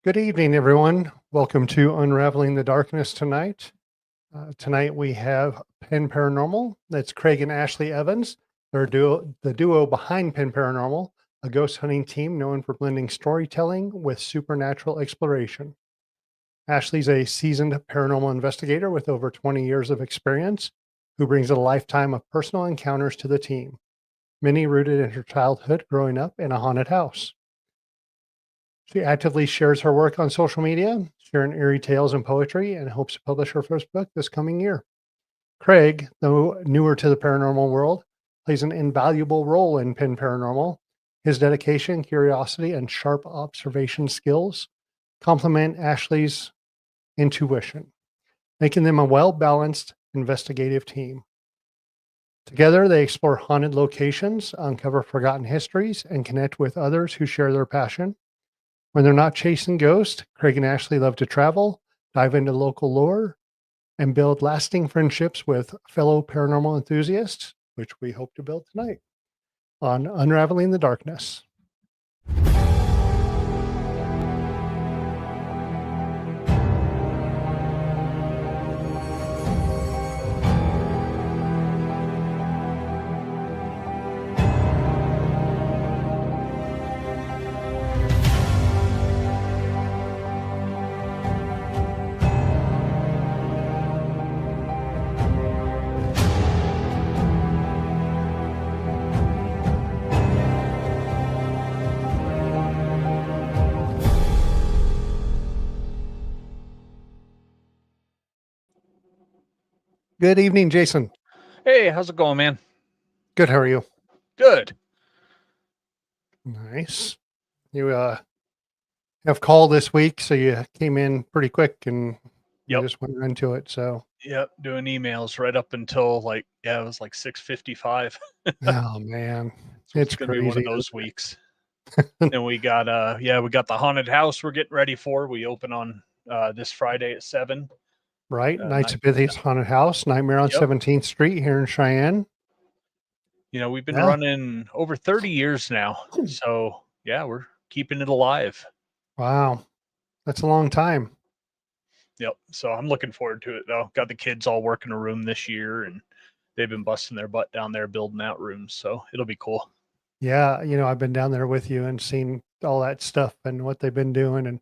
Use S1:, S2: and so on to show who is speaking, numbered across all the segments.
S1: Good evening, everyone. Welcome to Unraveling the Darkness tonight. Tonight we have Penn Paranormal. That's Craig and Ashley Evans. They're the duo behind Penn Paranormal, a ghost hunting team known for blending storytelling with supernatural exploration. Ashley's a seasoned paranormal investigator with over 20 years of experience who brings a lifetime of personal encounters to the team, many rooted in her childhood growing up in a haunted house. She actively shares her work on social media, sharing eerie tales and poetry, and hopes to publish her first book this coming year. Craig, though newer to the paranormal world, plays an invaluable role in Penn Paranormal. His dedication, curiosity, and sharp observation skills complement Ashley's intuition, making them a well balanced investigative team. Together, they explore haunted locations, uncover forgotten histories, and connect with others who share their passion. When they're not chasing ghosts, Craig and Ashley love to travel, dive into local lore, and build lasting friendships with fellow paranormal enthusiasts, which we hope to build tonight on Unraveling the Darkness. Good evening, Jason.
S2: Hey, how's it going, man?
S1: Good. How are you?
S2: Good.
S1: Nice. You have call this week, so you came in pretty quick and you
S2: Yep.
S1: just went into it. So,
S2: Yep. Doing emails right up until it was like 6:55.
S1: oh man,
S2: So it's
S1: it's
S2: gonna be one
S1: crazy.
S2: of those weeks. Then we got we got the haunted house we're getting ready for. We open on this Friday at 7.
S1: Right? Nights
S2: Night.
S1: of Pythias Haunted House, Nightmare on
S2: Yep.
S1: 17th Street here in Cheyenne.
S2: We've been
S1: Yeah.
S2: running over 30 years now. So yeah, we're keeping it alive.
S1: Wow. That's a long time.
S2: Yep. So I'm looking forward to it though. Got the kids all working a room this year and they've been busting their butt down there building out rooms. So it'll be cool.
S1: Yeah. I've been down there with you and seen all that stuff and what they've been doing. And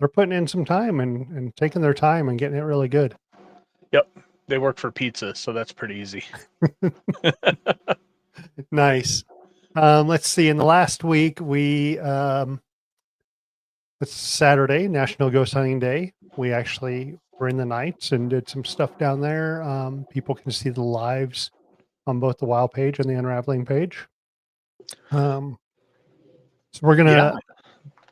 S1: they're putting in some time and taking their time and getting it really good.
S2: Yep. They work for pizza, so that's pretty easy.
S1: Nice. Let's see. In the last week, it's Saturday, National Ghost Hunting Day. We actually were in the nights and did some stuff down there. People can see the lives on both the WoW page and the Unraveling page. So we're gonna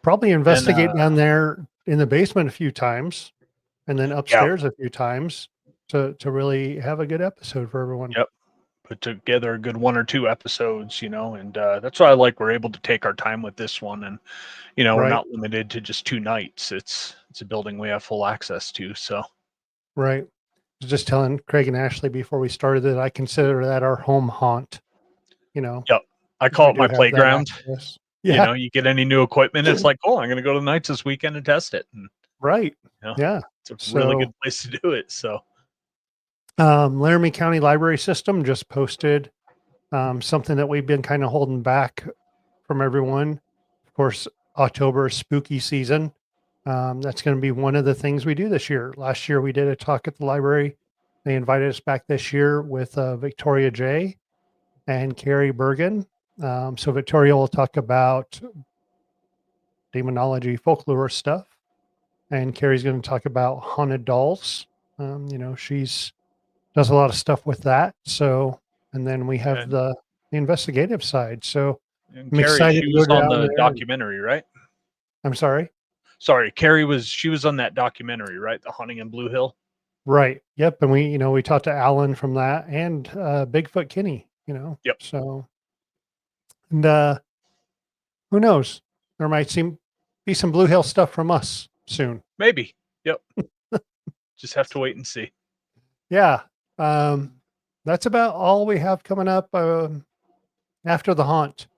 S1: probably investigate down there in the basement a few times, and then upstairs a few times to really have a good episode for everyone.
S2: Yep. Put together a good 1 or 2 episodes, and that's why I like we're able to take our time with this one, and we're
S1: Right,
S2: not limited to just 2 nights. It's a building we have full access to. So
S1: right. I was just telling Craig and Ashley before we started that I consider that our home haunt.
S2: yep, I
S1: 'Cause we
S2: call it
S1: do
S2: my
S1: have that
S2: playground.
S1: access. Yeah,
S2: You get any new equipment, it's like, oh, I'm going to go to the nights this weekend and test it. And
S1: right.
S2: you know,
S1: Yeah.
S2: it's a really
S1: So
S2: good place to do it. So
S1: Laramie County Library System just posted something that we've been kind of holding back from everyone. Of course, October is spooky season. That's going to be one of the things we do this year. Last year, we did a talk at the library. They invited us back this year with Victoria J. and Carrie Bergen. So Victoria will talk about demonology, folklore stuff, and Carrie's going to talk about haunted dolls. She's does a lot of stuff with that. So, and then we have
S2: and,
S1: the investigative side. So
S2: and
S1: I'm
S2: Carrie,
S1: excited
S2: she
S1: to go
S2: was on
S1: down
S2: the
S1: there.
S2: documentary, right?
S1: I'm sorry.
S2: Sorry, she was on that documentary, right? The Hunting in Blue Hill.
S1: Right. Yep. And we talked to Alan from that and Bigfoot Kinney,
S2: Yep.
S1: So, and who knows? There might be some Blue Hill stuff from us soon.
S2: Maybe. Yep. Just have to wait and see.
S1: Yeah. That's about all we have coming up after the haunt.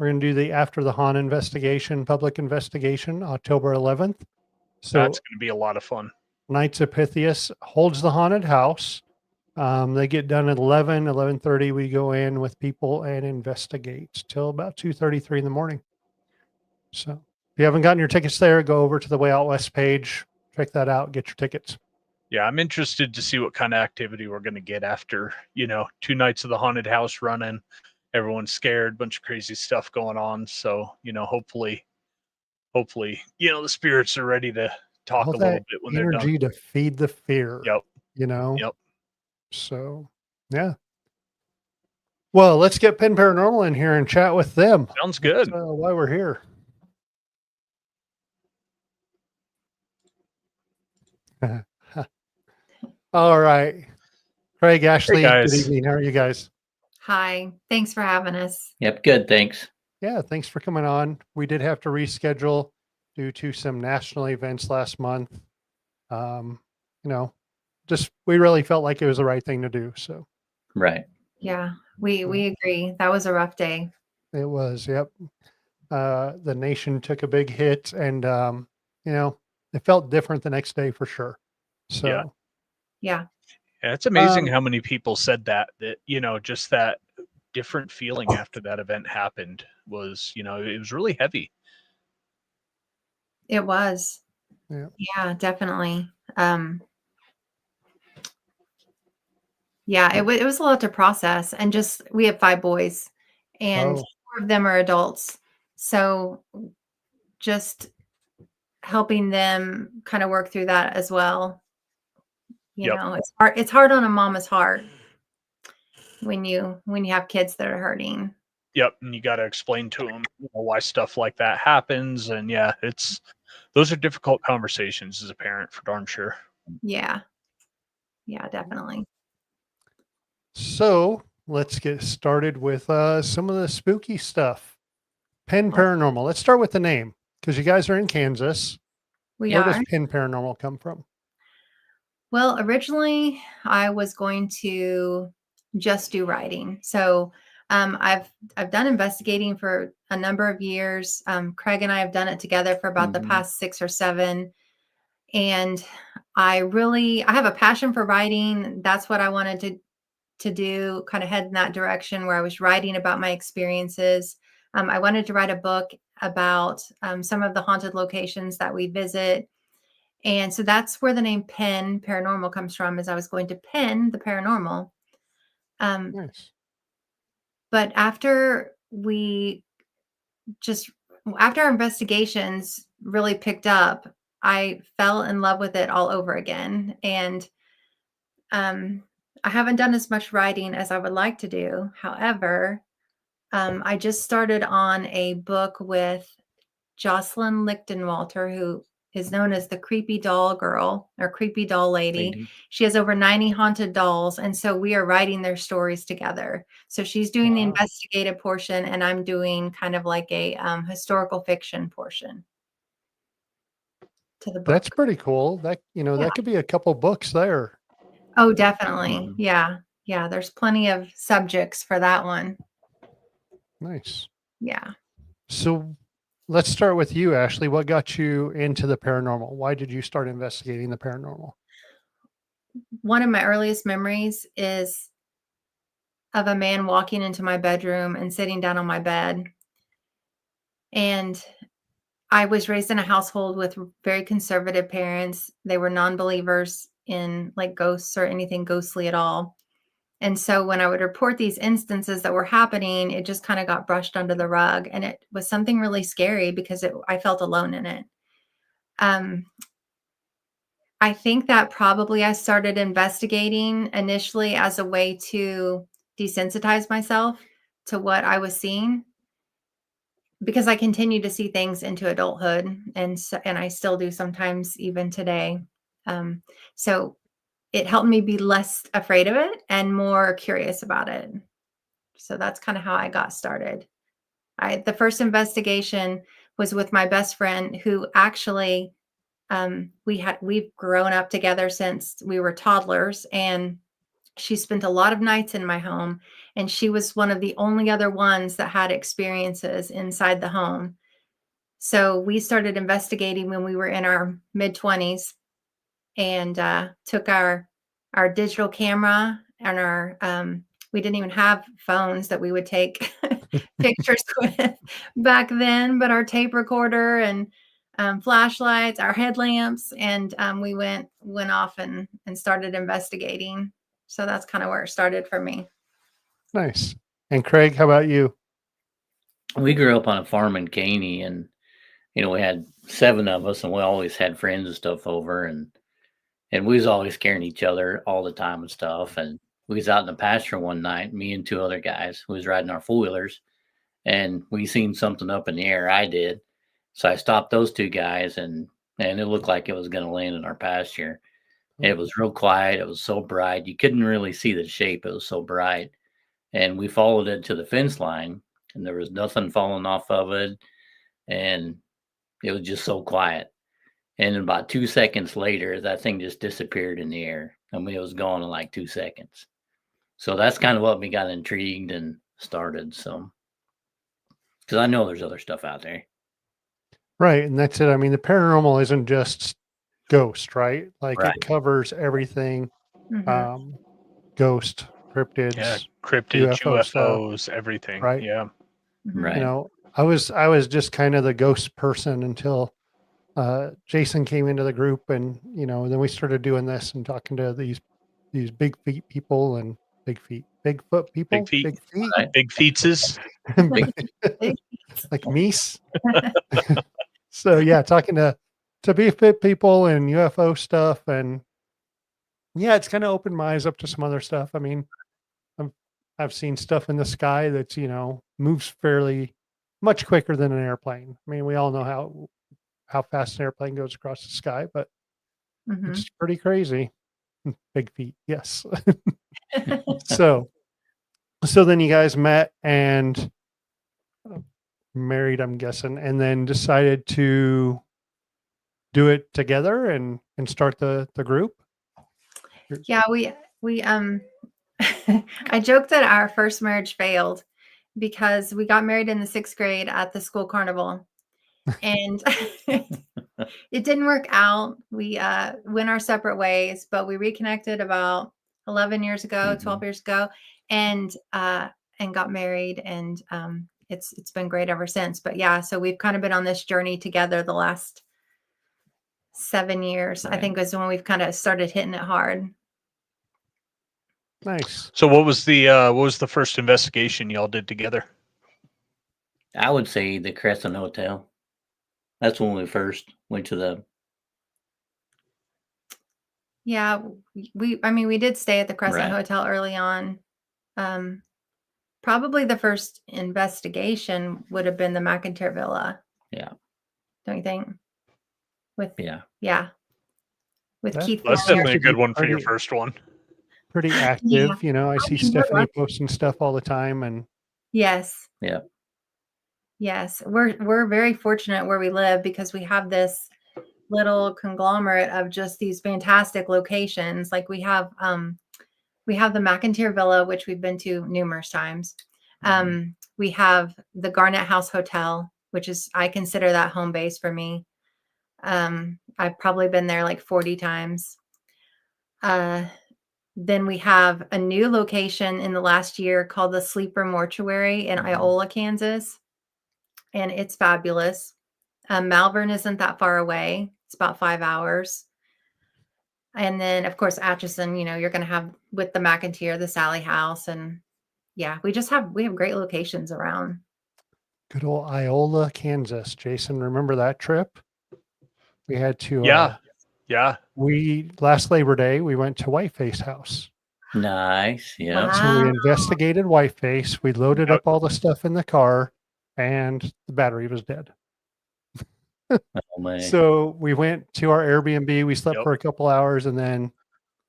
S1: We're going to do the After the Haunt investigation, public investigation, October 11th.
S2: That's
S1: So
S2: going to be a lot of fun.
S1: Knights of Pythias holds the haunted house. They get done at 11:30. We go in with people and investigate till about 2:33 in the morning. So if you haven't gotten your tickets there, go over to the Way Out West page, check that out, get your tickets.
S2: Yeah, I'm interested to see what kind of activity we're going to get after, 2 nights of the haunted house running. Everyone's scared, bunch of crazy stuff going on. So, hopefully, the spirits are ready to talk
S1: All
S2: a little
S1: that
S2: bit when they're done.
S1: energy to feed the fear,
S2: Yep.
S1: you know?
S2: Yep.
S1: So, yeah. Well, let's get Penn Paranormal in here and chat with them.
S2: Sounds
S1: That's
S2: good.
S1: why we're here. All right. Craig, Ashley, good
S2: guys.
S1: evening. How are you guys?
S3: Hi, thanks for having us.
S4: Yep, good, thanks.
S1: Yeah, thanks for coming on. We did have to reschedule due to some national events last month. Just we really felt like it was the right thing to do. So
S4: Right.
S3: Yeah, we agree. That was a rough day.
S1: it was, yep. The nation took a big hit and it felt different the next day for sure. So
S3: Yeah.
S2: Yeah, it's amazing
S1: Um,
S2: how many people said that, just that different feeling after that event happened was, it was really heavy.
S3: It was.
S1: Yeah.
S3: Yeah, definitely. Yeah, it was a lot to process. And just we have 5 boys and
S1: Oh,
S3: 4 of them are adults. So just helping them kind of work through that as well.
S2: Yep.
S3: It's hard on a mama's heart when you have kids that are hurting.
S2: Yep, and you got to explain to them why stuff like that happens, and yeah, those are difficult conversations as a parent for darn sure.
S3: Yeah. Yeah, definitely.
S1: so let's get started with some of the spooky stuff. Penn
S3: Well-
S1: Paranormal. Let's start with the name because you guys are in Kansas.
S3: We
S1: Where
S3: are.
S1: does Penn Paranormal come from?
S3: Well, originally I was going to just do writing. So I've done investigating for a number of years. Craig and I have done it together for about the past 6 or 7. And I have a passion for writing. That's what I wanted to do, kind of head in that direction where I was writing about my experiences. I wanted to write a book about some of the haunted locations that we visit. And so that's where the name Penn Paranormal comes from, is I was going to pen the paranormal.
S1: Nice.
S3: But after our investigations really picked up, I fell in love with it all over again. And I haven't done as much writing as I would like to do. However, I just started on a book with Jocelyn Lichtenwalter, who is known as the creepy doll girl or creepy doll lady. She has over 90 haunted dolls. And so we are writing their stories together. So she's doing the
S1: Wow.
S3: investigative portion and I'm doing kind of like a historical fiction portion to the book.
S1: That's pretty cool. That that could be a couple books there.
S3: Oh, definitely. Yeah. Yeah. There's plenty of subjects for that one.
S1: Nice.
S3: Yeah.
S1: So let's start with you, Ashley. What got you into the paranormal? Why did you start investigating the paranormal?
S3: One of my earliest memories is of a man walking into my bedroom and sitting down on my bed. And I was raised in a household with very conservative parents. They were non-believers in like ghosts or anything ghostly at all. And so when I would report these instances that were happening, it just kind of got brushed under the rug. And it was something really scary because I felt alone in it. I think that probably I started investigating initially as a way to desensitize myself to what I was seeing, because I continue to see things into adulthood, and I still do sometimes even today. So it helped me be less afraid of it and more curious about it. So that's kind of how I got started. The first investigation was with my best friend, who actually we've grown up together since we were toddlers, and She spent a lot of nights in my home, and she was one of the only other ones that had experiences inside the home. So we started investigating when we were in our mid-20s, and took our digital camera and our we didn't even have phones that we would take pictures with back then, but our tape recorder and flashlights, our headlamps, and we went off and started investigating. So that's kind of where it started for me.
S1: Nice. And Craig, how about you?
S4: We grew up on a farm in Caney, and we had 7 of us, and we always had friends and stuff over, and we was always scaring each other all the time and stuff. And we was out in the pasture one night, me and 2 other guys who was riding our 4-wheelers, and we seen something up in the air. I did. So I stopped those 2 guys, and it looked like it was going to land in our pasture. It was real quiet. It was so bright. You couldn't really see the shape. It was so bright. And we followed it to the fence line, and there was nothing falling off of it. And it was just so quiet. And about 2 seconds later, that thing just disappeared in the air. I mean, it was gone in like 2 seconds. So that's kind of what me got intrigued and started. So, because I know there's other stuff out there.
S1: Right. And that's it. I mean, the paranormal isn't just ghost, right? Like
S4: Right.
S1: it covers everything.
S3: Mhm.
S1: Ghost, cryptids,
S2: Yeah, cryptids,
S1: UFO stuff,
S2: UFOs, everything.
S1: right?
S2: Yeah.
S3: Mhm.
S4: Right.
S1: You know, I was just kind of the ghost person until Jason came into the group, and then we started doing this and talking to these big feet people and Bigfoot people,
S2: Big feet.
S1: big feet,
S4: Right.
S2: Big feetses.
S1: like meese. So yeah, talking to Bigfoot people and UFO stuff, and yeah, it's kind of opened my eyes up to some other stuff. I mean, I've seen stuff in the sky that's moves fairly much quicker than an airplane. I mean, we all know how fast an airplane goes across the sky, but
S3: Mhm.
S1: it's pretty crazy. Big feet, yes. So then you guys met and married, I'm guessing, and then decided to do it together and start the group.
S3: Yeah, we I joked that our first marriage failed because we got married in the 6th grade at the school carnival, and it didn't work out. We went our separate ways, but we reconnected about 11 years ago, 12 years ago, and got married, and it's been great ever since. But yeah, so we've kind of been on this journey together the last 7 years. I
S4: Right.
S3: think is when we've kind of started hitting it hard.
S1: Nice.
S2: So what was the first investigation y'all did together?
S4: I would say the Crescent Hotel. That's when we first went to the.
S3: Yeah, we did stay at the Crescent
S4: Right.
S3: Hotel early on. Probably the first investigation would have been the McIntyre Villa.
S4: Yeah.
S3: Don't you think? With
S4: Yeah.
S3: with
S1: That-
S3: Keith.
S1: that
S2: That's
S1: seems
S3: Warner.
S2: definitely a
S1: to be
S2: good one for your
S1: pretty-
S2: first one.
S1: Pretty active. I see
S3: mean, we're
S1: Stephanie
S3: lucky.
S1: posting stuff all the time, and
S3: Yes.
S4: Yeah.
S3: Yes, we're very fortunate where we live because we have this little conglomerate of just these fantastic locations. Like we have the McIntyre Villa, which we've been to numerous times. We have the Garnet House Hotel, which is I consider that home base for me. I've probably been there like 40 times. Then we have a new location in the last year called the Sleeper Mortuary in Iola, Kansas. And it's fabulous. Malvern isn't that far away. It's about 5 hours. And then, of course, Atchison, you're going to have with the McIntyre, the Sally House. And yeah, we have great locations around.
S1: good old Iola, Kansas. Jason, remember that trip? We had to.
S2: Yeah.
S1: We last Labor Day we went to Whiteface House.
S4: Nice. Yeah.
S3: Wow.
S1: So we investigated Whiteface. We loaded
S2: Yep.
S1: up all the stuff in the car, and the battery was dead.
S4: Oh, man.
S1: So we went to our Airbnb. We slept
S2: Yep.
S1: for a couple hours, and then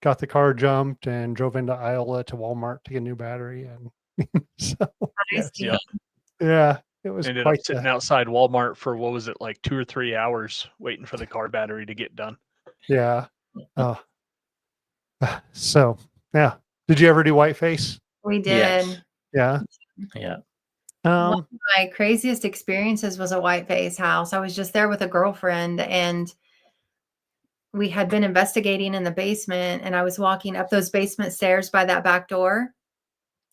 S1: got the car jumped and drove into Iola to Walmart to get a new battery. And so
S3: Nice.
S2: Yep.
S1: yeah, it was
S2: Ended up
S1: quite
S2: sitting
S1: the
S2: outside Walmart for what was it, like 2 or 3 hours waiting for the car battery to get done.
S1: yeah. So yeah, Did you ever do whiteface?
S3: We did.
S4: Yes.
S1: Yeah.
S4: Yeah.
S3: One of my craziest experiences was a whiteface house. I was just there with a girlfriend, and we had been investigating in the basement, and I was walking up those basement stairs by that back door.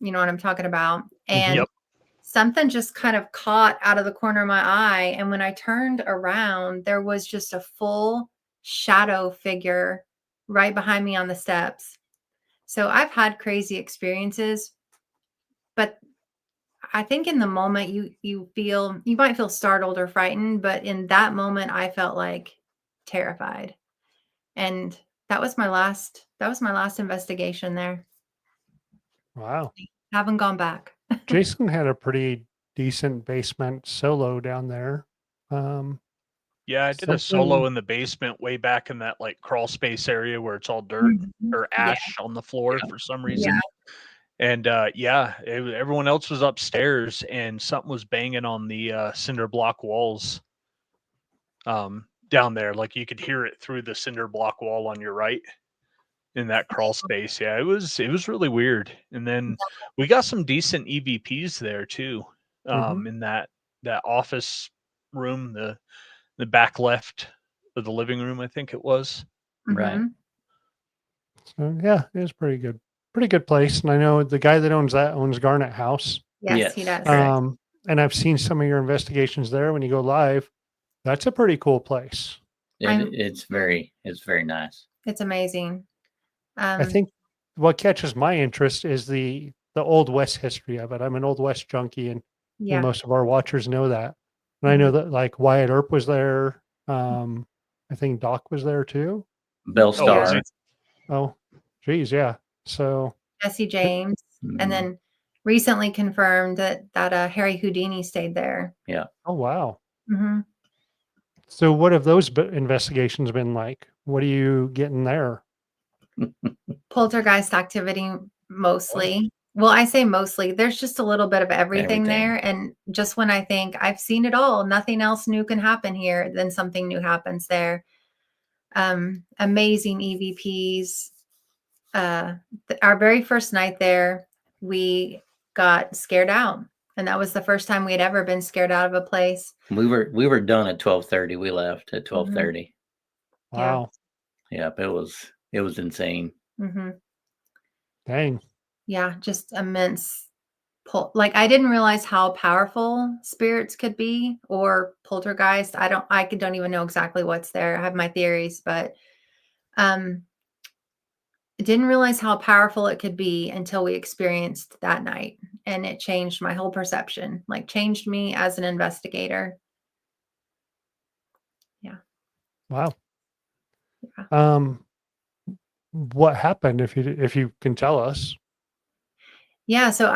S3: You know what I'm talking about? And
S2: Yep.
S3: something just kind of caught out of the corner of my eye. And when I turned around, there was just a full shadow figure right behind me on the steps. So I've had crazy experiences, but I think in the moment you might feel startled or frightened, but in that moment I felt like terrified. And that was my last investigation there.
S1: Wow.
S3: Haven't gone back.
S1: Jason had a pretty decent basement solo down there.
S2: Yeah, I did a solo
S1: Something-
S2: in the basement way back in that like crawl space area where it's all dirt or
S3: Yeah.
S2: ash on the floor for some
S3: Yeah.
S2: reason. And everyone else was upstairs, and something was banging on the cinder block walls down there. Like you could hear it through the cinder block wall on your right in that crawl space. Yeah, it was really weird. And then we got some decent EVPs there too. In that office room, the back left of the living room, I think it was.
S4: Right.
S3: Mhm.
S1: So yeah, it was pretty good. Pretty good place. And I know the guy that owns Garnet House.
S3: Yes, he
S4: Yes.
S3: does.
S1: And I've seen some of your investigations there when you go live. That's a pretty cool place.
S4: It's very nice.
S3: It's amazing.
S1: I think what catches my interest is the Old West history of it. I'm an Old West junkie, and I think
S3: Yeah.
S1: most of our watchers know that. And I know that like Wyatt Earp was there. I think Doc was there too.
S4: Bell
S2: Oh, was
S4: Star.
S2: it?
S1: Oh, geez, yeah. So
S3: Jesse James,
S4: Mhm.
S3: and then recently confirmed that Harry Houdini stayed there.
S1: oh wow.
S3: Mhm.
S1: So what have those investigations been like? What are you getting there?
S3: Poltergeist activity mostly. Well, I say mostly. There's just a little bit of everything there. And just when I think I've seen it all, nothing else new can happen here, then something new happens there. Amazing EVPs. Our very first night there, we got scared out. And that was the first time we had ever been scared out of a place.
S4: We were done at 12:30. We left at 12:30.
S3: Yeah.
S1: Wow.
S4: Yep, it was insane.
S3: Hmm.
S1: Dang.
S3: Yeah, just immense like I didn't realize how powerful spirits could be, or poltergeist. I don't even know exactly what's there. I have my theories, but I didn't realize how powerful it could be until we experienced that night, and it changed my whole perception, like changed me as an investigator.
S1: Wow.
S3: Yeah.
S1: What happened if you can tell us?
S3: Yeah, so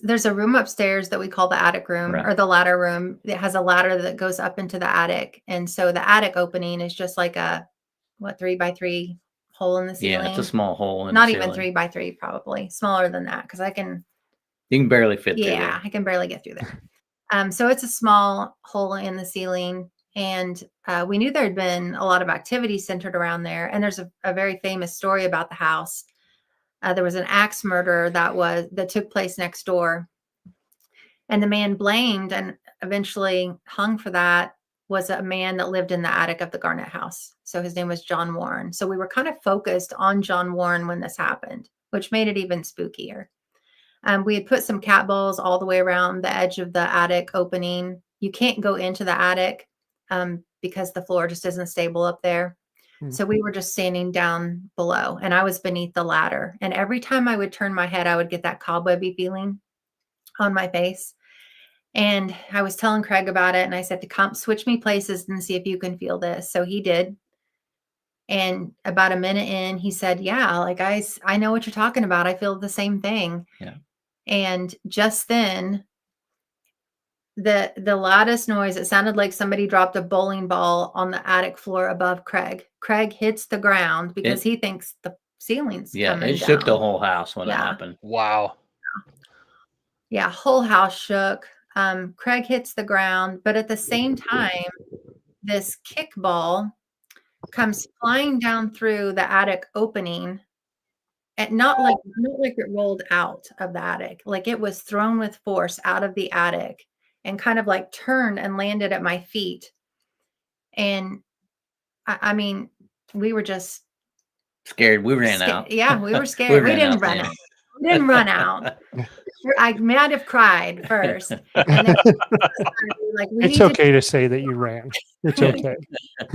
S3: there's a room upstairs that we call the attic room,
S4: Right.
S3: or the ladder room. It has a ladder that goes up into the attic. And so the attic opening is just like a 3x3 hole in the ceiling.
S4: Yeah, it's a small hole in
S3: Not
S4: the
S3: even
S4: ceiling.
S3: 3x3, probably smaller than that, because
S4: You can barely fit through there.
S3: I can barely get through there. So it's a small hole in the ceiling. And we knew there had been a lot of activity centered around there. And there's a very famous story about the house. There was an axe murder that took place next door. And the man blamed and eventually hung for that was a man that lived in the attic of the Garnett house. So his name was John Warren. So we were kind of focused on John Warren when this happened, which made it even spookier. We had put some cat balls all the way around the edge of the attic opening. You can't go into the attic because the floor just isn't stable up there. So we were just standing down below, and I was beneath the ladder. And every time I would turn my head, I would get that cobwebby feeling on my face. And I was telling Craig about it, and I said to come switch me places and see if you can feel this. So he did. And about a minute in, he said, yeah, like I know what you're talking about. I feel the same thing.
S4: Yeah.
S3: And just then, the loudest noise, it sounded like somebody dropped a bowling ball on the attic floor above Craig. Craig hits the ground because he thinks the ceiling's coming
S4: it shook
S3: down.
S4: the whole house when it
S3: Yeah.
S4: happened.
S2: Wow.
S3: Yeah, whole house shook. Craig hits the ground, but at the same time, this kickball comes flying down through the attic opening and not like it rolled out of the attic. Like it was thrown with force out of the attic and kind of like turned and landed at my feet. And I mean, we were just
S4: Scared. We ran out.
S3: Yeah, we were
S4: We
S3: scared. We
S4: ran
S3: didn't
S4: out
S3: run
S4: then.
S3: out. We didn't run out. I might have cried first, and then like we
S1: It's
S3: need to.
S1: okay to say that you ran. It's okay.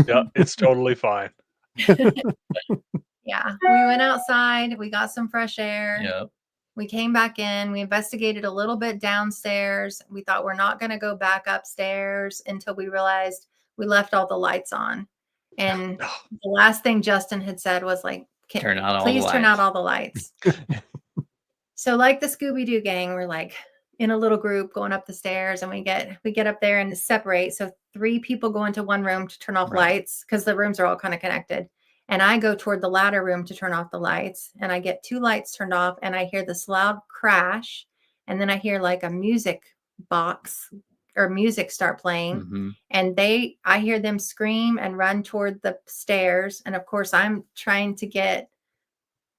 S2: Yeah, it's totally fine.
S3: Yeah, we went outside. We got some fresh air.
S4: Yep.
S3: We came back in. We investigated a little bit downstairs. We thought we're not going to go back upstairs until we realized we left all the lights on. And the last thing Justin had said was like,
S4: Turn out all the
S3: please turn out
S4: lights."
S3: all the lights. So like the Scooby-Doo gang, we're like in a little group going up the stairs, and we get up there and separate. So 3 people go into one room to turn off
S4: Right.
S3: lights because the rooms are all kind of connected. And I go toward the ladder room to turn off the lights, and I get 2 lights turned off, and I hear this loud crash, and then I hear like a music box or music start playing,
S4: Mhm.
S3: and I hear them scream and run toward the stairs, and of course I'm trying to get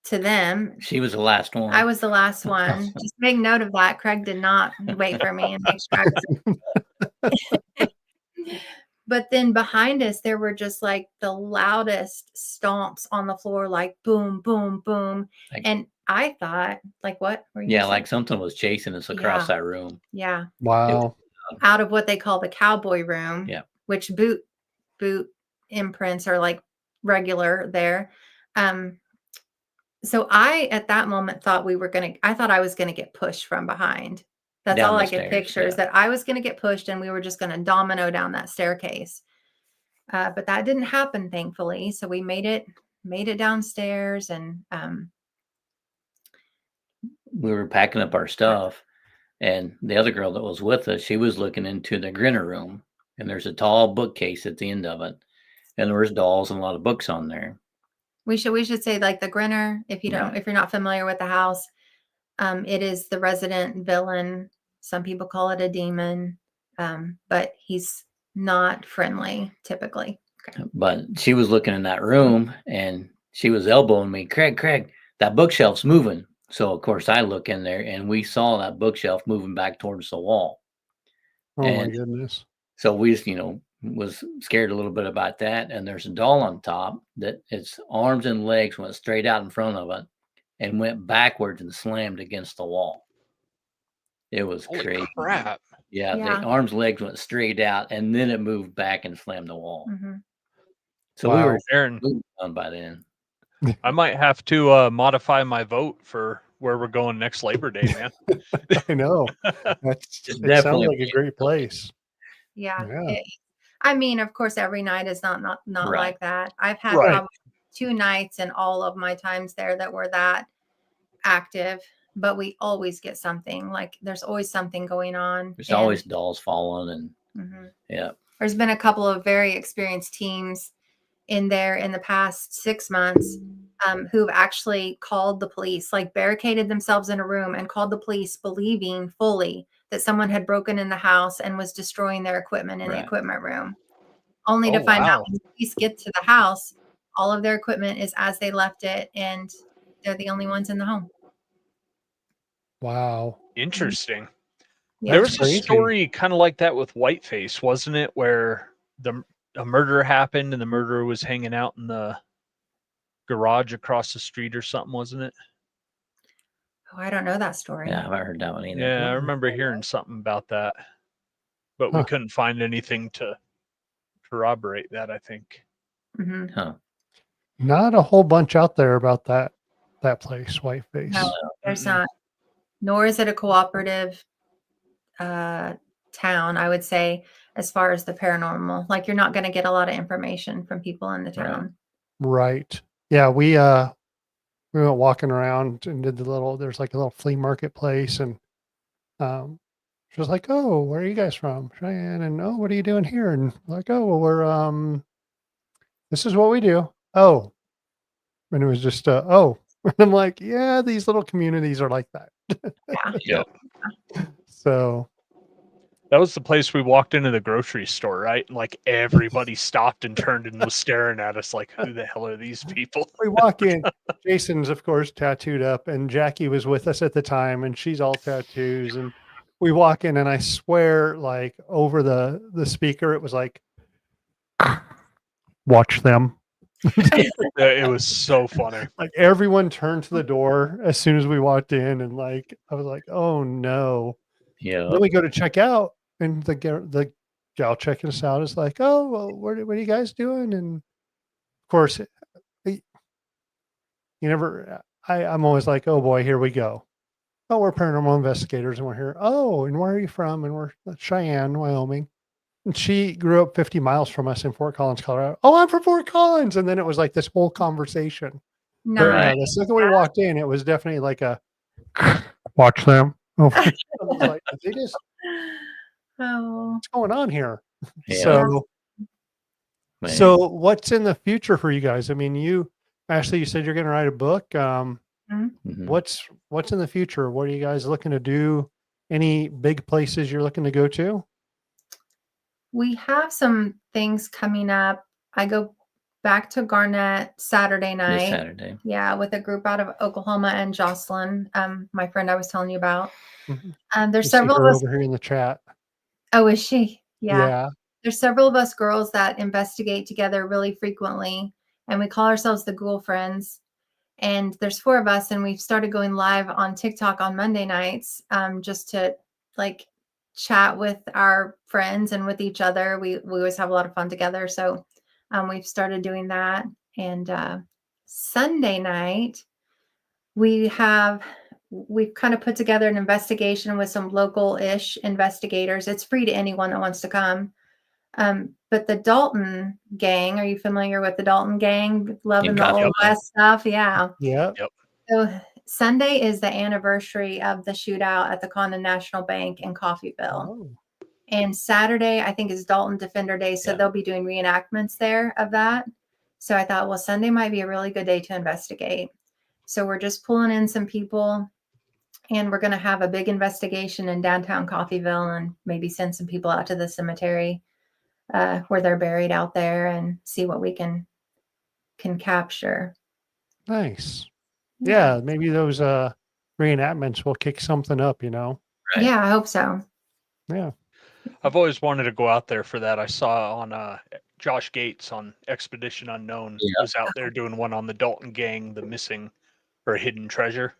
S3: to them.
S4: She was the last one.
S3: I was the last one. Just make note of that. Craig did not wait for me and make sure I was. But then behind us, there were just like the loudest stomps on the floor, like boom, boom, boom.
S4: Like-
S3: And I thought, like, what were you
S4: Yeah,
S3: saying?
S4: like something was chasing us across
S3: Yeah.
S4: that room.
S3: Yeah.
S1: Wow.
S3: Out of what they call the cowboy room,
S4: Yeah.
S3: which boot imprints are like regular there. So I, at that moment, thought I thought I was going to get pushed from behind. That's
S4: Down
S3: all
S4: the
S3: I could
S4: stairs,
S3: picture is
S4: yeah.
S3: that I was going to get pushed and we were just going to domino down that staircase. But that didn't happen, thankfully. So we made it downstairs, and
S4: We were packing up our stuff, and the other girl that was with us, she was looking into the grinner room, and there's a tall bookcase at the end of it, and there was dolls and a lot of books on there.
S3: we should say like the Grinner, if you're not familiar with the house, it is the resident villain. Some people call it a demon, but he's not friendly typically. Okay.
S4: But she was looking in that room, and she was elbowing me, Craig, that bookshelf's moving. So of course I look in there, and we saw that bookshelf moving back towards the wall.
S1: Oh my
S4: And
S1: goodness.
S4: so we, was scared a little bit about that. And there's a doll on top that its arms and legs went straight out in front of it and went backwards and slammed against the wall. It was
S2: Holy
S4: crazy.
S2: crap.
S4: Yeah,
S3: Yeah.
S4: the arms, legs went straight out, and then it moved back and slammed the wall.
S3: Mhm.
S4: So we
S1: Wow.
S4: were
S2: Aaron,
S4: done by then.
S2: I might have to modify my vote for where we're going next Labor Day, man.
S1: I know.
S4: It's
S1: It sounds
S4: definitely
S1: like a great place.
S3: Yeah.
S1: Yeah.
S3: I mean, of course, every night is not
S4: Right.
S3: like that. I've had
S2: Right.
S3: probably 2 nights in all of my times there that were that active, but we always get something. Like there's always something going on.
S4: There's
S3: and-
S4: always dolls falling, and
S3: Mhm.
S4: yeah,
S3: There's been a couple of very experienced teams in there in the past 6 months who've actually called the police, like barricaded themselves in a room and called the police, believing fully that someone had broken in the house and was destroying their equipment in the
S4: Right.
S3: equipment room, only to
S2: Oh,
S3: find out
S2: wow.
S3: when the police get to the house, all of their equipment is as they left it, and they're the only ones in the home.
S1: Wow.
S2: Interesting.
S3: Yeah.
S2: There
S1: That's
S2: was
S1: crazy.
S2: a story kind of like that with Whiteface, wasn't it? Where a murder happened and the murderer was hanging out in the garage across the street or something, wasn't it?
S3: Oh, I don't know that story.
S4: yeah, I haven't heard that one either.
S2: Yeah, I
S1: Mm.
S2: remember hearing something about that, but we
S1: Huh.
S2: couldn't find anything to corroborate that, I think.
S3: Mhm.
S4: Huh.
S1: Not a whole bunch out there about that place, Whiteface.
S3: No, there's
S2: Mm-mm.
S3: not. Nor is it a cooperative town, I would say, as far as the paranormal. Like you're not going to get a lot of information from people in the
S4: Right.
S3: town.
S1: Right. Yeah, we went walking around and did there's like a little flea market place, and she was like, "Oh, where are you guys from?" Cheyenne. And, "Oh, what are you doing here?" And like, "Oh, well, we're this is what we do." Oh. And it was just oh. And I'm like, "Yeah, these little communities are like that."
S3: Yeah.
S2: Yep.
S1: So
S2: That was the place we walked into the grocery store, right? And like everybody stopped and turned and was staring at us like, who the hell are these people?
S1: We walk in. Jason's, of course, tattooed up, and Jackie was with us at the time, and she's all tattoos. And we walk in, and I swear, like over the speaker, it was like, "Watch them."
S2: It was so funny.
S1: Like everyone turned to the door as soon as we walked in, and like I was like, "Oh no!"
S4: Yeah.
S1: Then we go to check out, and the gal checking us out is like, "Oh, well, what are you guys doing?" And of course, you never. I'm always like, "Oh boy, here we go." Oh, we're paranormal investigators, and we're here. Oh, and where are you from? And we're Cheyenne, Wyoming. And she grew up 50 miles from us in Fort Collins, Colorado. Oh, I'm from Fort Collins. And then it was like this whole conversation. But
S3: Nice.
S1: the second we walked in, it was definitely like a watch them. Oh, I was like, they just,
S3: Oh,
S1: what's going on here?
S4: Yeah.
S1: So,
S4: Man.
S1: so what's in the future for you guys? I mean, Ashley, you said you're going to write a book.
S4: Mhm.
S1: What's in the future? What are you guys looking to do? Any big places you're looking to go to?
S3: we have some things coming up. I go back to Garnett Saturday
S4: This
S3: night.
S4: Saturday.
S3: Yeah, with a group out of Oklahoma and Jocelyn, my friend I was telling you about.
S1: Mhm.
S3: There's
S1: I see
S3: several
S1: her
S3: of us.
S1: over here in the chat.
S3: Oh, is she? Yeah.
S1: Yeah.
S3: There's several of us girls that investigate together really frequently, and we call ourselves the Ghoul Friends. And there's 4 of us, and we've started going live on TikTok on Monday nights, just to like chat with our friends and with each other. We always have a lot of fun together, so we've started doing that. And Sunday night we've kind of put together an investigation with some local-ish investigators. It's free to anyone that wants to come. But the Dalton gang, are you familiar with the Dalton gang? Loving the
S4: Gotcha.
S3: Old West stuff. Yeah.
S1: Yeah.
S3: So Sunday is the anniversary of the shootout at the Condon National Bank in Coffeyville.
S1: Oh,
S3: And Saturday, I think, is Dalton Defender Day. So
S4: Yeah.
S3: they'll be doing reenactments there of that. So I thought, well, Sunday might be a really good day to investigate. So we're just pulling in some people, and we're going to have a big investigation in downtown Coffeyville and maybe send some people out to the cemetery where they're buried out there and see what we can capture.
S1: nice. Yeah, maybe those reenactments will kick something up, you know.
S4: Right.
S3: Yeah, I hope so.
S1: Yeah.
S2: I've always wanted to go out there for that. I saw on Josh Gates on Expedition Unknown
S4: Yeah.
S2: was out there doing one on the Dalton gang, the missing or hidden treasure.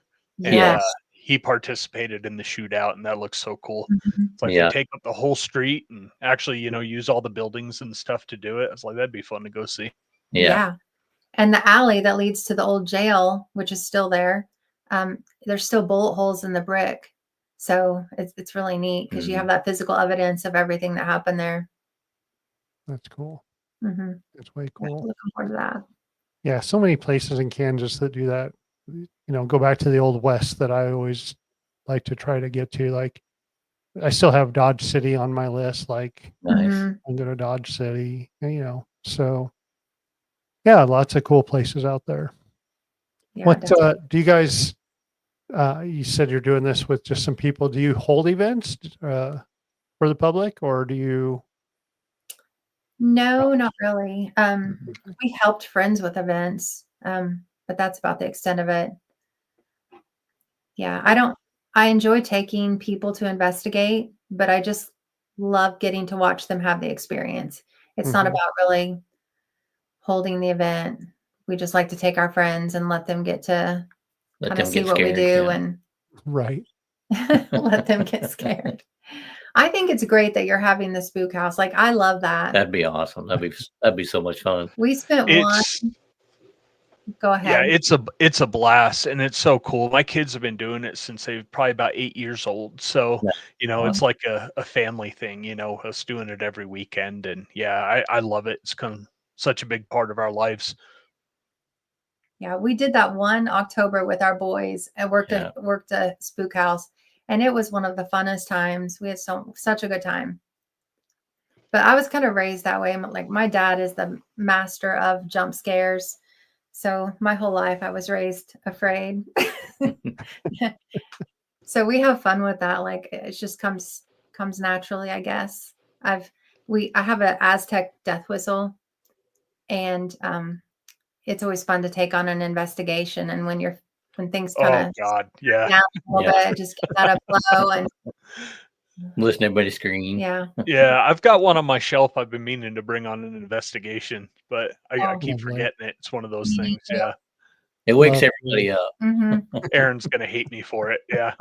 S2: And
S3: Yes.
S2: he participated in the shootout, and that looks so cool.
S3: Mhm.
S2: It's like
S4: Yeah.
S2: they take up the whole street and actually, use all the buildings and stuff to do it. It's like that'd be fun to go see.
S4: Yeah.
S3: And the alley that leads to the old jail, which is still there, there's still bullet holes in the brick. So it's really neat because you have that physical evidence of everything that happened there.
S1: That's cool.
S3: Mm-hmm.
S1: That's way
S3: Yeah,
S1: cool.
S3: looking forward to that.
S1: Yeah, so many places in Kansas that do that. Go back to the old West that I always like to try to get to. Like, I still have Dodge City on my list. Like,
S4: Nice.
S3: Mhm.
S1: I'm going to Dodge City, so yeah, lots of cool places out there.
S3: Yeah,
S1: What
S3: definitely.
S1: do you guys, you said you're doing this with just some people. Do you hold events for the public, or do you?
S3: No, not really. We helped friends with events, but that's about the extent of it. Yeah, I enjoy taking people to investigate, but I just love getting to watch them have the experience. It's not
S1: Mhm.
S3: about really holding the event. We just like to take our friends and let them get to
S4: Let
S3: kind of
S4: them
S3: see
S4: get
S3: what we
S4: scared.
S3: do
S4: Yeah.
S3: and
S1: Right.
S3: let them get scared. I think it's great that you're having the spook house. Like, I love that.
S4: That'd be awesome. That'd be so much fun.
S3: We spent
S2: It's
S3: go
S2: yeah,
S3: ahead.
S2: it's a blast, and it's so cool. My kids have been doing it since they're probably about 8 years old. So,
S4: Yeah.
S2: it's like a family thing, us doing it every weekend. And yeah, I love it. It's become such a big part of our lives.
S3: Yeah, we did that one October with our boys and worked a spook house, and it was one of the funnest times. We had such a good time. But I was kind of raised that way. Like, my dad is the master of jump scares. So my whole life I was raised afraid. So we have fun with that. Like, it just comes comes naturally, I guess. I have an Aztec death whistle, and it's always fun to take on an investigation. And when things kind
S2: Oh
S3: of
S2: God, yeah,
S3: down a little bit, just get that up low and
S4: Listen to everybody scream.
S3: yeah.
S2: yeah. I've got one on my shelf. I've been meaning to bring on an investigation, but I
S3: Oh.
S2: keep
S1: Lovely.
S2: forgetting it. It's one of those
S3: Me
S2: things.
S3: too.
S2: Yeah,
S4: It wakes
S1: Lovely.
S4: everybody up.
S3: Hmm.
S2: Aaron's gonna hate me for it. Yeah,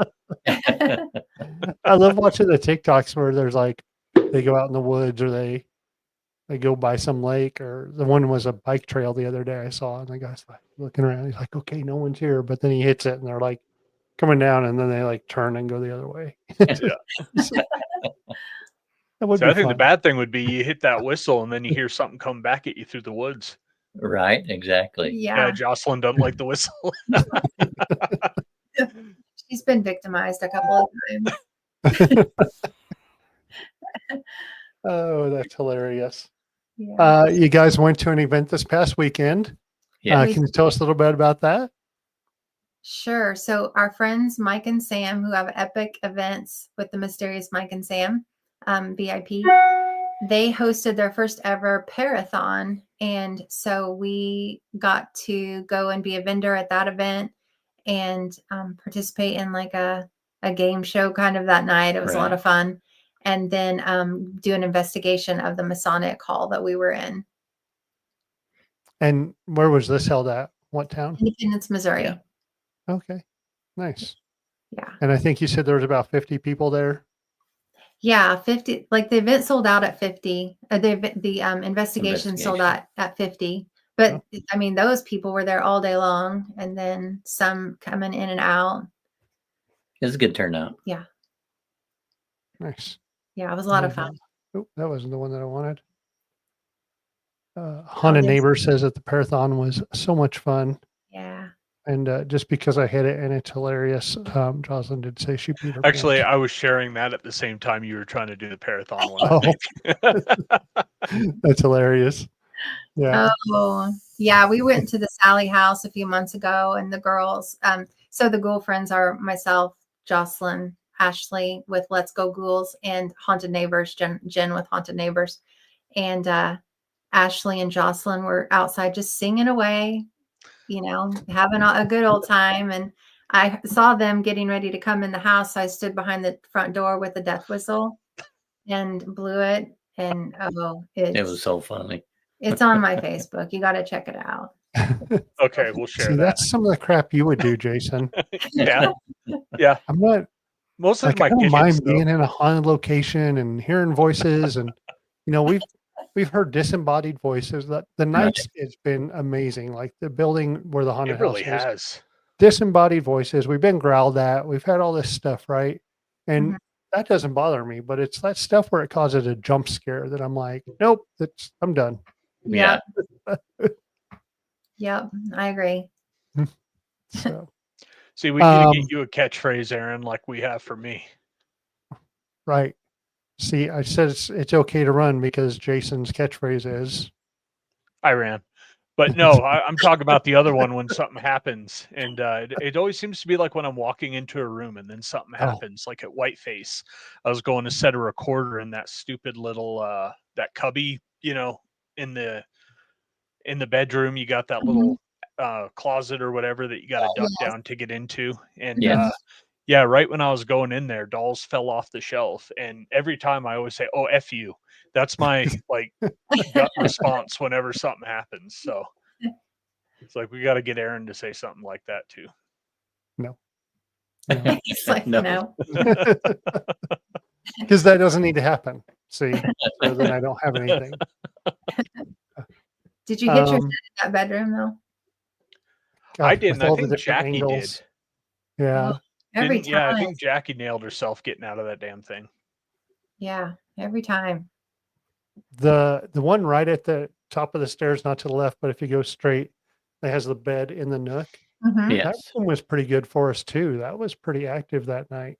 S1: I love watching the TikToks where there's like they go out in the woods or they go by some lake, or the one was a bike trail the other day I saw, and the guy's like looking around. He's like, okay, no one's here, but then he hits it and they're like coming down, and then they like turn and go the other way.
S2: yeah.
S1: So, that would
S2: So
S1: be
S2: I think the
S1: fun.
S2: bad thing would be you hit that whistle and then you hear something come back at you through the woods.
S4: Right, exactly.
S2: Yeah,
S3: Yeah,
S2: Jocelyn doesn't like the whistle.
S3: she's been victimized a couple of times.
S1: Oh, that's hilarious.
S3: Yeah.
S1: You guys went to an event this past weekend.
S4: Yeah.
S1: Can you tell us a little bit about that?
S3: Sure. So our friends Mike and Sam, who have epic events with the mysterious Mike and Sam, VIP, they hosted their first ever parathon, and so we got to go and be a vendor at that event and participate in like a game show kind of that night. It was a lot
S4: Right.
S3: of fun, and then do an investigation of the Masonic hall that we were in,
S1: And where was this held at? What town?
S3: Independence, Missouri.
S4: Yeah.
S1: Okay, nice.
S3: Yeah.
S1: And I think you said there was about 50 people there.
S3: Yeah, 50. Like the event sold out at 50. The investigation sold out at 50. But I mean, those people were there all day long, and then some coming in and out.
S4: It was a good turnout.
S3: Yeah,
S1: Nice.
S3: yeah, it was a lot of fun.
S1: Oh, that wasn't the one that I wanted. Haunted
S3: there's-
S1: Neighbor says that the Parathon was so much fun.
S3: Yeah.
S1: And just because I hit it and it's hilarious, Jocelyn did say she beat her
S2: Actually,
S1: pants.
S2: I was sharing that at the same time you were trying to do the parathon one.
S1: That's hilarious. Yeah.
S3: Oh, yeah. We went to the Sally house a few months ago, and the girls. So the Ghoul friends are myself, Jocelyn, Ashley with Let's Go Ghouls, and Haunted Neighbors, Jen with Haunted Neighbors, and Ashley and Jocelyn were outside just singing away, having a good old time. And I saw them getting ready to come in the house. I stood behind the front door with the death whistle and blew it. And
S4: It was so funny.
S3: it's on my Facebook. You got to check it out.
S2: Okay, we'll share
S1: See,
S2: that.
S1: that's some of the crap you would do, Jason.
S2: Yeah, yeah.
S1: I'm not
S2: Most of
S1: like,
S2: my
S1: I don't
S2: kids,
S1: mind
S2: though.
S1: being in a haunted location and hearing voices, and we've heard disembodied voices. The nights it's been amazing. Like the building where the haunted
S2: It really
S1: house is,
S2: has.
S1: disembodied voices. We've been growled at. We've had all this stuff, right? And
S3: Mhm.
S1: that doesn't bother me, but it's that stuff where it causes a jump scare that I'm like, nope, I'm done.
S4: Yeah.
S3: Yep. I agree.
S1: So
S2: See, we need to
S1: Um,
S2: get you a catchphrase, Aaron, like we have for me.
S1: right. See, I said it's okay to run because Jason's catchphrase is
S2: I ran. But no, I'm talking about the other one when something happens. And it always seems to be like when I'm walking into a room and then something happens, like at Whiteface. I was going to set a recorder in that stupid little that cubby, in the bedroom. You got that little closet or whatever that you got to duck down to get into. And yeah, right when I was going in there, dolls fell off the shelf. And every time I always say, "Oh, F you." That's my gut response whenever something happens. So it's like we got to get Aaron to say something like that too.
S1: no.
S3: It's like, no.
S1: Because that doesn't need to happen. See, so then I don't have anything.
S3: Did you hit your head in that bedroom though?
S1: God,
S2: I
S1: with
S2: didn't. I
S1: all the
S2: think
S1: different
S2: Jackie
S1: angles.
S2: did.
S1: Yeah.
S3: Every time.
S2: Yeah, I think Jackie nailed herself getting out of that damn thing.
S3: Yeah, every time.
S1: The one right at the top of the stairs, not to the left, but if you go straight, that has the bed in the nook.
S3: Mhm.
S1: That
S4: Yes.
S1: one was pretty good for us too. That was pretty active that night.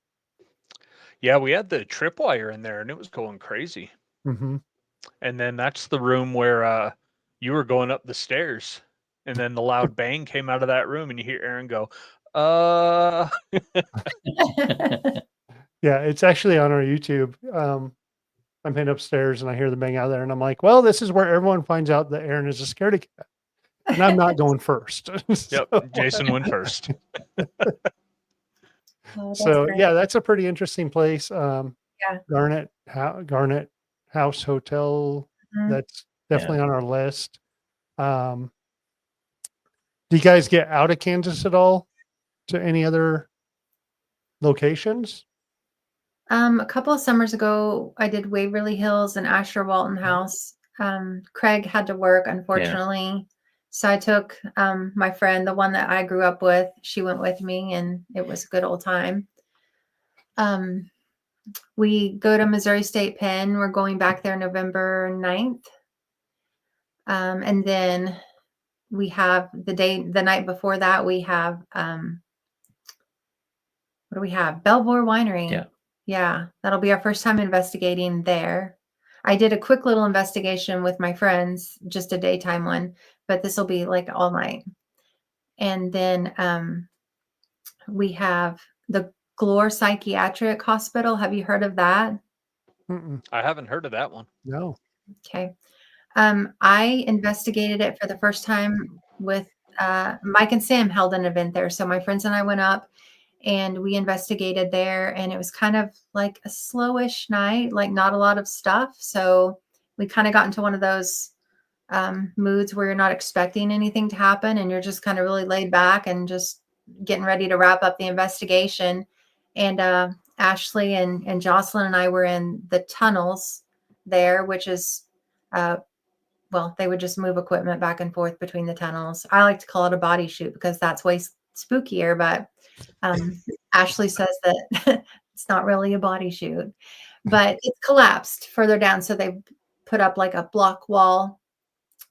S2: Yeah, we had the tripwire in there and it was going crazy.
S1: Mm-hmm.
S2: And then that's the room where you were going up the stairs. And then the loud bang came out of that room and you hear Aaron go,
S1: Yeah, it's actually on our YouTube. I'm heading upstairs and I hear the bang out there, and I'm like, well, this is where everyone finds out that Aaron is a scaredy cat, and I'm not going first.
S2: Yep,
S1: So-
S2: Jason went first.
S3: Oh, that's
S1: So
S3: great.
S1: yeah, that's a pretty interesting place.
S3: Yeah.
S1: Garnet House Hotel.
S3: Mhm.
S1: That's definitely on our list. Do you guys get out of Kansas at all to any other locations?
S3: A couple of summers ago, I did Waverly Hills and Asher Walton House. Craig had to work, unfortunately. So I took my friend, the one that I grew up with, she went with me, and it was a good old time. We go to Missouri State Penn. We're going back there November 9th. And then we have the night before that, we have, what do we have? Belvoir Winery.
S4: Yeah.
S3: Yeah, that'll be our first time investigating there. I did a quick little investigation with my friends, just a daytime one, but this will be like all night. And then we have the Glore Psychiatric Hospital. Have you heard of that?
S1: Mm-mm,
S2: I haven't heard of that one.
S1: no.
S3: Okay. I investigated it for the first time with Mike and Sam held an event there. So my friends and I went up and we investigated there, and it was kind of like a slowish night, like not a lot of stuff. So we kind of got into one of those moods where you're not expecting anything to happen and you're just kind of really laid back and just getting ready to wrap up the investigation. And Ashley and Jocelyn and I were in the tunnels there, which is well, they would just move equipment back and forth between the tunnels. I like to call it a body shoot because that's way spookier, but Ashley says that it's not really a body shoot, but it's collapsed further down. So they put up like a block wall,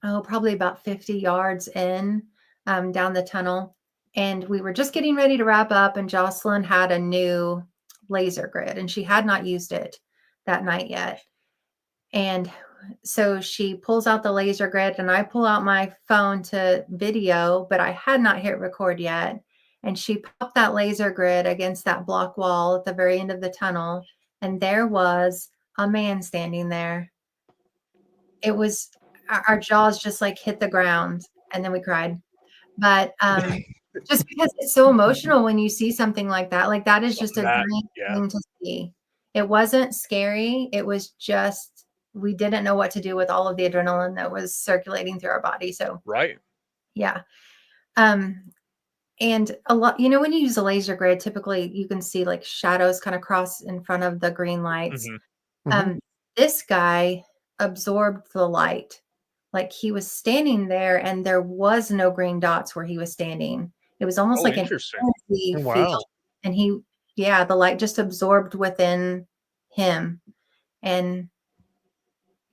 S3: probably about 50 yards in down the tunnel. And we were just getting ready to wrap up, and Jocelyn had a new laser grid, and she had not used it that night yet. And so she pulls out the laser grid, and I pull out my phone to video, but I had not hit record yet. And she popped that laser grid against that block wall at the very end of the tunnel. And there was a man standing there. It was our jaws just like hit the ground, and then we cried. But just because it's so emotional when you see something like that is just a great thing to see. It wasn't scary. It was just, we didn't know what to do with all of the adrenaline that was circulating through our body. So,
S2: Right.
S3: yeah. And a lot, when you use a laser grid, typically you can see like shadows kind of cross in front of the green lights.
S2: Mm-hmm.
S3: This guy absorbed the light. Like he was standing there and there was no green dots where he was standing. It was almost like an energy field. And the light just absorbed within him. And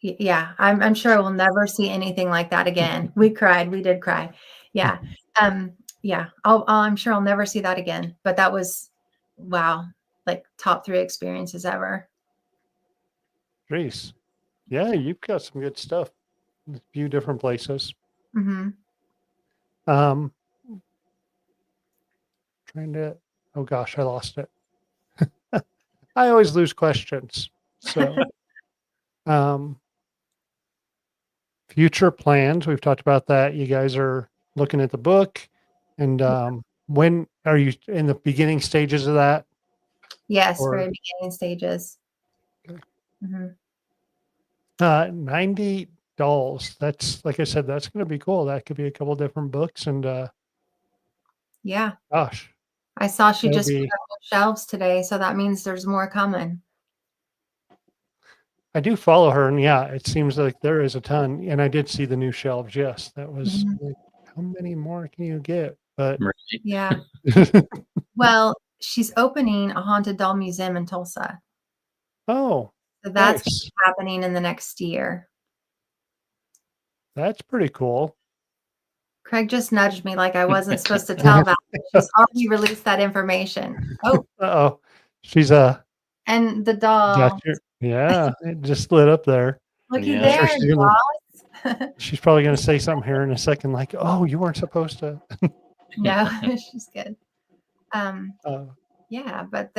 S3: yeah, I'm sure I will never see anything like that again. We cried. We did cry. Yeah. I'm sure I'll never see that again. But that was, wow, like top 3 experiences ever.
S1: Jeez. Yeah, you've got some good stuff. A few different places.
S3: Mm-hmm.
S1: Oh gosh, I lost it. I always lose questions. So, future plans, we've talked about that. You guys are looking at the book, and when are you in the beginning stages of that?
S3: Yes, very beginning stages.
S1: Okay.
S3: Mm-hmm.
S1: 90 dolls. That's, like I said, that's going to be cool. That could be a couple different books, and
S3: yeah.
S1: Gosh.
S3: I saw she just put up shelves today, so that means there's more coming.
S1: I do follow her, and yeah, it seems like there is a ton. And I did see the new shelves. Yes, that was like, how many more can you get? But
S3: yeah. Well, she's opening a haunted doll museum in Tulsa.
S1: Oh,
S3: so that's happening in the next year.
S1: That's pretty cool.
S3: Craig just nudged me like I wasn't supposed to tell that. She's already released that information. Oh.
S1: Uh-oh. She's
S3: and the doll.
S1: Yeah, it just lit up there.
S3: Looky there,
S1: she's probably going to say something here in a second, like, "Oh, you weren't supposed to."
S3: No, she's good. Yeah, but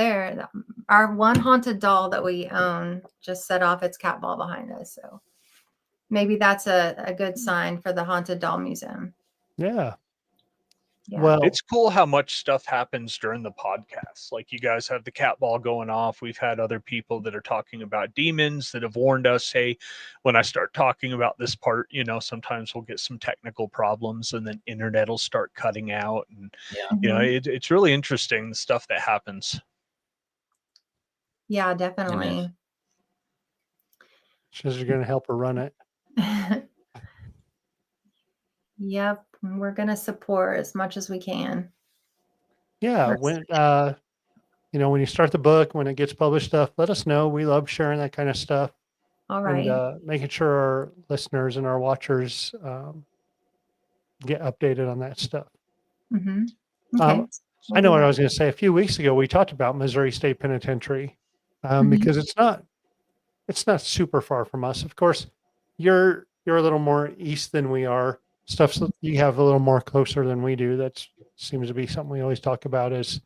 S3: our one haunted doll that we own just set off its cat ball behind us. So maybe that's a good sign for the haunted doll museum.
S1: Yeah.
S3: Yeah.
S1: Well,
S2: It's cool how much stuff happens during the podcast. Like, you guys have the cat ball going off. We've had other people that are talking about demons that have warned us, hey, when I start talking about this part, sometimes we'll get some technical problems and then internet will start cutting out. And,
S3: Mhm.
S2: it's really interesting, the stuff that happens.
S3: Yeah,
S4: It is.
S3: definitely.
S1: says you're going to help her run it.
S3: Yep. We're going to support as much as we can.
S1: Yeah.
S3: Let's-
S1: When you start the book, when it gets published stuff, let us know. We love sharing that kind of stuff
S3: All right.
S1: and making sure our listeners and our watchers get updated on that stuff.
S3: Mm-hmm. Okay.
S1: I know what I was going to say. A few weeks ago, we talked about Missouri State Penitentiary
S3: Mhm.
S1: because it's not super far from us. Of course, you're a little more east than we are. Stuff you have a little more closer than we do. That seems to be something we always talk about is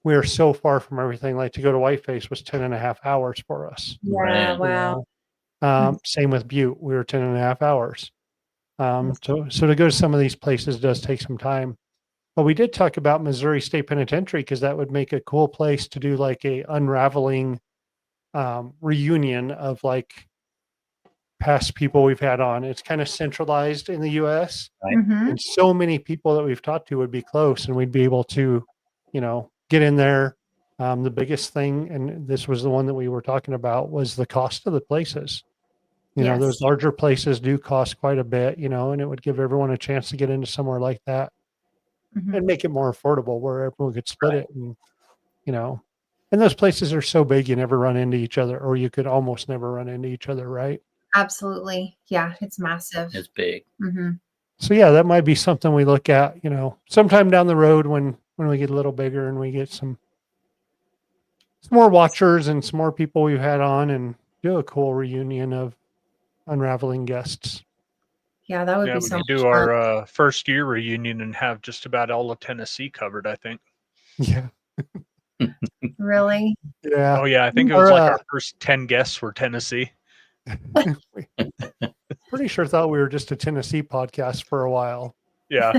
S1: we are so far from everything. Like to go to Whiteface was 10.5 hours for us.
S3: Yeah.
S4: Right.
S1: you
S3: Wow.
S1: know. Same with Butte. We were 10.5 hours. So to go to some of these places does take some time. But we did talk about Missouri State Penitentiary because that would make a cool place to do like a unraveling reunion of like past people we've had on. It's kind of centralized in the US.
S3: Mhm.
S1: And so many people that we've talked to would be close and we'd be able to, get in there. The biggest thing, and this was the one that we were talking about, was the cost of the places. Those
S3: Yes.
S1: larger places do cost quite a bit, and it would give everyone a chance to get into somewhere like that
S3: Mhm.
S1: and make it more affordable where everyone could split
S4: Right.
S1: it. And those places are so big, you never run into each other, or you could almost never run into each other. Right.
S3: Absolutely. Yeah. It's massive.
S4: It's big.
S3: Mm-hmm.
S1: So yeah, that might be something we look at, sometime down the road when we get a little bigger and we get some more watchers and some more people we've had on and do a cool reunion of unraveling guests.
S3: Yeah, that would
S2: Yeah,
S3: be
S2: we
S3: so
S2: could
S3: much
S2: do
S3: fun.
S2: our first year reunion and have just about all of Tennessee covered, I think.
S1: Yeah.
S3: Really?
S1: Yeah.
S2: Oh, yeah. I think it was like our first 10 guests were Tennessee.
S1: Pretty sure thought we were just a Tennessee podcast for a while.
S2: Yeah.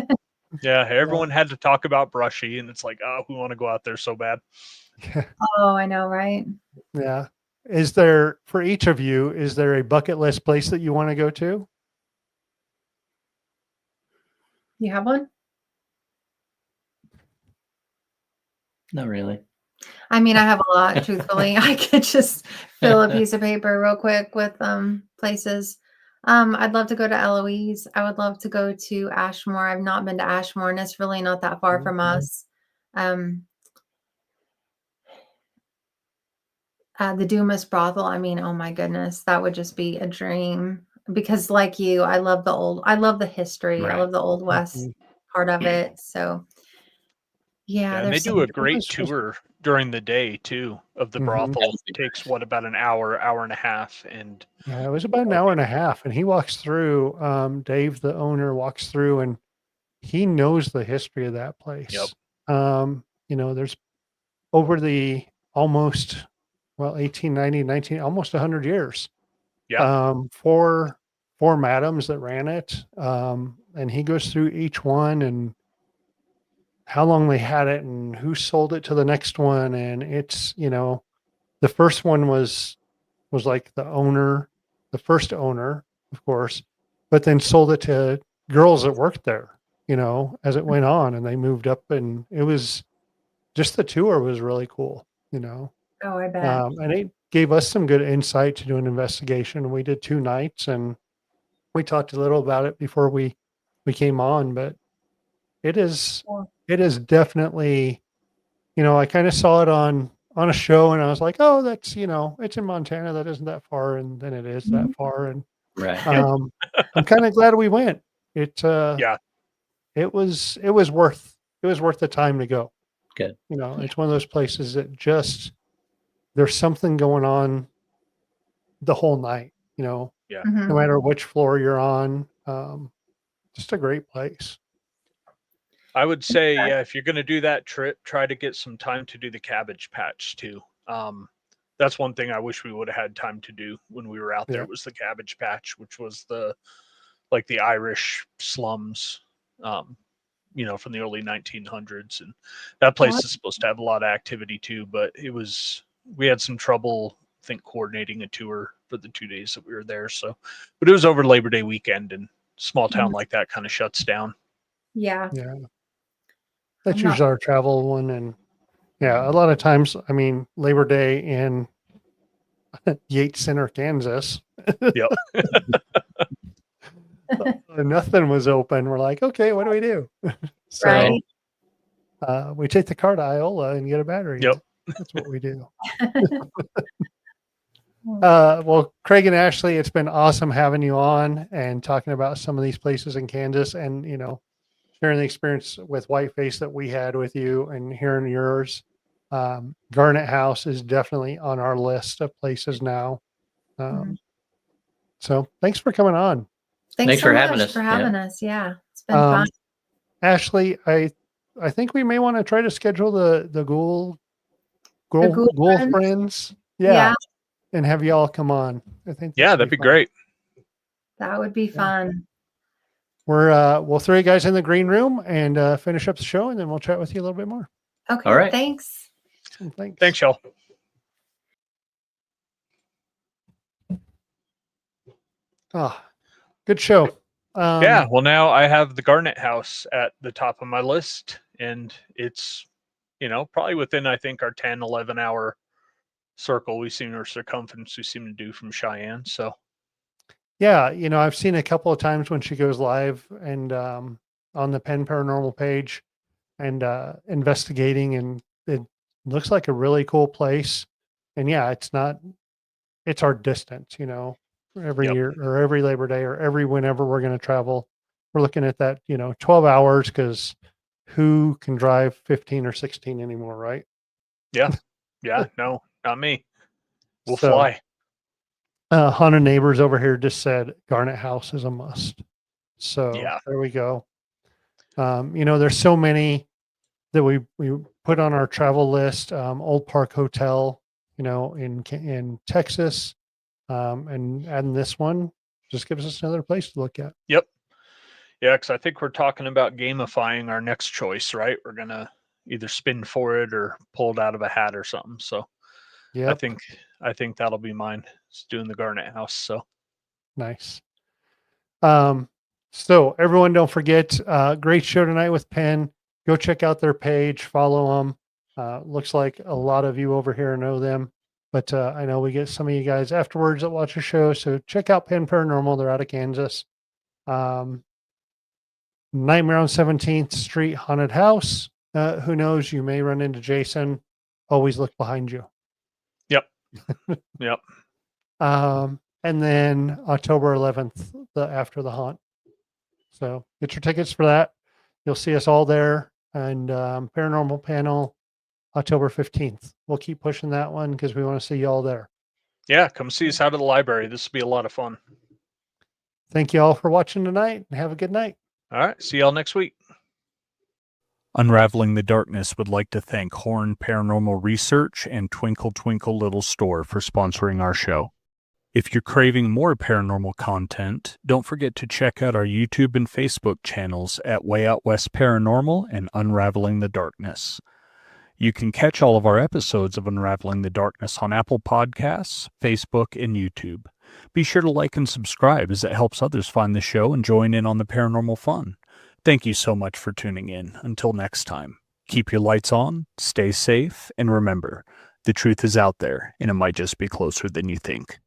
S2: Yeah. Everyone had to talk about Brushy, and it's like, oh, we want to go out there so bad.
S1: Yeah.
S3: Oh, I know, right?
S1: Yeah. For each of you, is there a bucket list place that you want to go to?
S3: You have one?
S4: Not really.
S3: I mean, I have a lot, truthfully. I could just fill a piece of paper real quick with places. I'd love to go to Eloise. I would love to go to Ashmore. I've not been to Ashmore, and it's really not that far from us. The Dumas brothel. I mean, oh my goodness, that would just be a dream. Because, like you, I love the history. I
S4: Right.
S3: love the Old West part of it. So, yeah,
S2: Yeah, and they
S3: there's
S2: do
S3: some.
S2: a great tour during the day too of the
S1: Mhm.
S2: brothel.
S4: That would be
S2: It takes
S4: nice.
S2: about an hour and a half, and
S1: Yeah, it was about an hour and a half, and he walks through. Dave, the owner, walks through, and he knows the history of that place. There's over the almost 1890, 19, almost 100 years.
S2: yeah,
S1: Four madams that ran it, and he goes through each one and how long they had it and who sold it to the next one, and it's the first one was like the first owner, of course, but then sold it to girls that worked there, as it went on and they moved up, and it was just the tour was really cool.
S3: Oh, I bet.
S1: And it gave us some good insight to do an investigation. We did 2 nights and we talked a little about it before we came on, but it is,
S3: Yeah.
S1: it is definitely, I kind of saw it on a show and I was like, oh, that's, it's in Montana. That isn't that far. And then it is that far. And,
S4: Right.
S1: I'm kind of glad we went.
S2: yeah.
S1: It was worth the time to go.
S4: Good.
S1: It's one of those places that just, there's something going on the whole night, no
S3: Mhm.
S1: matter which floor you're on. Just a great place.
S2: I would say, yeah, if you're going to do that trip, try to get some time to do the cabbage patch too. That's one thing I wish we would have had time to do when we were out there
S1: Yeah.
S2: was the cabbage patch, which was the Irish slums, from the early 1900s. And that place is supposed to have a lot of activity too, but we had some trouble, I think, coordinating a tour for the 2 days that we were there. So, but it was over Labor Day weekend, and small town like that kind of shuts down.
S3: Yeah.
S1: Yeah. That's
S3: I'm not-
S1: usually our travel one. And yeah, a lot of times, I mean, Labor Day in Yates Center, Kansas,
S2: Yep.
S1: nothing was open. We're like, okay, what do we do? So
S3: Right.
S1: we take the car to Iola and get a battery.
S2: Yep.
S1: That's what we do. Well, Craig and Ashley, it's been awesome having you on and talking about some of these places in Kansas, and sharing the experience with Whiteface that we had with you and hearing yours. Garnet House is definitely on our list of places now. So thanks for coming on.
S3: Thanks
S4: for
S3: so
S4: having
S3: much
S4: us.
S3: for
S4: Yeah.
S3: having us. Yeah. It's been fun.
S1: Ashley, I think we may want to try to schedule the
S3: Ghoul
S1: Ghoul
S3: Friends?
S1: Friends.
S3: Yeah.
S1: And have y'all come on. I think
S2: Yeah, that'd be
S1: fun.
S2: great.
S3: That would be fun.
S1: We'll throw you guys in the green room and finish up the show, and then we'll chat with you a little bit more.
S3: Okay.
S4: All right.
S3: Thanks.
S1: Thanks.
S2: Thanks, y'all.
S1: Good show.
S2: Yeah, well, now I have the Garnet House at the top of my list, and it's, probably within, I think, our 10, 11 hour circle circumference we seem to do from Cheyenne. So,
S1: Yeah, I've seen a couple of times when she goes live and on the Penn Paranormal page and investigating, and it looks like a really cool place. And yeah, it's our distance, every
S2: Yep.
S1: year or every Labor Day or every whenever we're going to travel, we're looking at that, 12 hours, because who can drive 15 or 16 anymore, right?
S2: yeah, no, not me. We'll
S1: So,
S2: fly.
S1: Haunted Neighbors over here just said Garnet House is a must. So
S2: Yeah.
S1: there we go. There's so many that we put on our travel list. Old Park Hotel, in Texas, and adding this one just gives us another place to look at.
S2: Yep. Yeah, because I think we're talking about gamifying our next choice, right? We're gonna either spin for it or pull it out of a hat or something. So
S1: Yeah,
S2: I think that'll be mine. It's doing the Garnet House. So
S1: nice. So everyone, don't forget, great show tonight with Penn. Go check out their page, follow them. Looks like a lot of you over here know them, but I know we get some of you guys afterwards that watch the show. So check out Penn Paranormal. They're out of Kansas. Nightmare on 17th Street Haunted House. Who knows? You may run into Jason. Always look behind you.
S2: Yep. Yep.
S1: And then October 11th, after the haunt. So get your tickets for that. You'll see us all there. And Paranormal Panel, October 15th. We'll keep pushing that one because we want to see you all there.
S2: Yeah, come see us out of the library. This will be a lot of fun.
S1: Thank you all for watching tonight, and have a good night.
S2: All right. See y'all next week.
S5: Unraveling the Darkness would like to thank Horn Paranormal Research and Twinkle Twinkle Little Store for sponsoring our show. If you're craving more paranormal content, don't forget to check out our YouTube and Facebook channels at Way Out West Paranormal and Unraveling the Darkness. You can catch all of our episodes of Unraveling the Darkness on Apple Podcasts, Facebook, and YouTube. Be sure to like and subscribe, as it helps others find the show and join in on the paranormal fun. Thank you so much for tuning in. Until next time, keep your lights on, stay safe, and remember, the truth is out there, and it might just be closer than you think.